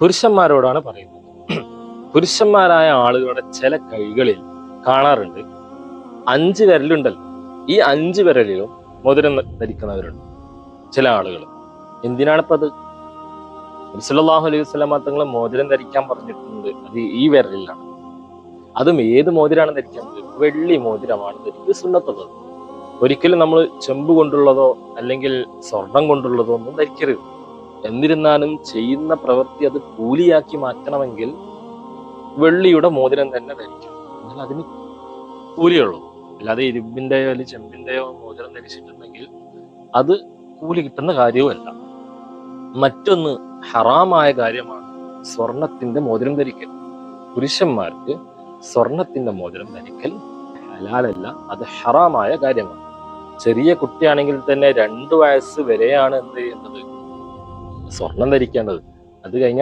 പുരുഷന്മാരോടാണ് പറയുന്നത്. പുരുഷന്മാരായ ആളുകളുടെ ചില കൈകളിൽ കാണാറുണ്ട് 5 വിരലുണ്ടല്ലോ, ഈ 5 വിരലിലും മോതിരം ധരിക്കുന്നവരുണ്ട് ചില ആളുകൾ. എന്തിനാണിപ്പോ അത്? നബി സല്ലല്ലാഹു അലൈഹി വസല്ലം തങ്ങൾ മോതിരം ധരിക്കാൻ പറഞ്ഞിട്ടുണ്ട്, അത് ഈ വിരലിലാണ്. അതും ഏത് മോതിരാണ് ധരിക്കുന്നത്? വെള്ളി മോതിരമാണ് ധരിക്കുന്നത് സുന്നത്തുള്ളത്. ഒരിക്കലും നമ്മൾ ചെമ്പ് കൊണ്ടുള്ളതോ അല്ലെങ്കിൽ സ്വർണം കൊണ്ടുള്ളതോ ഒന്നും ധരിക്കരുത്. എന്നിരുന്നാലും ചെയ്യുന്ന പ്രവൃത്തി അത് കൂലിയാക്കി മാറ്റണമെങ്കിൽ വെള്ളിയുടെ മോതിരം തന്നെ ധരിക്കണം, എന്നാൽ അതിന് കൂലിയുള്ളൂ. അല്ലാതെ ഇരുമ്പിന്റെയോ അല്ലെങ്കിൽ ചെമ്പിന്റെയോ മോതിരം ധരിച്ചിട്ടുണ്ടെങ്കിൽ അത് കൂലി കിട്ടുന്ന കാര്യവുമല്ല. മറ്റൊന്ന് ഹറാമായ കാര്യമാണ് സ്വർണത്തിന്റെ മോതിരം ധരിക്കൽ. പുരുഷന്മാർക്ക് സ്വർണത്തിന്റെ മോതിരം ധരിക്കൽ ഹലാലല്ല, അത് ഹറാമായ കാര്യമാണ്. ചെറിയ കുട്ടിയാണെങ്കിൽ തന്നെ 2 വയസ്സ് വരെയാണ് എന്ത് ചെയ്യുന്നത്? സ്വർണം ധരിക്കേണ്ടത്. അത് കഴിഞ്ഞാൽ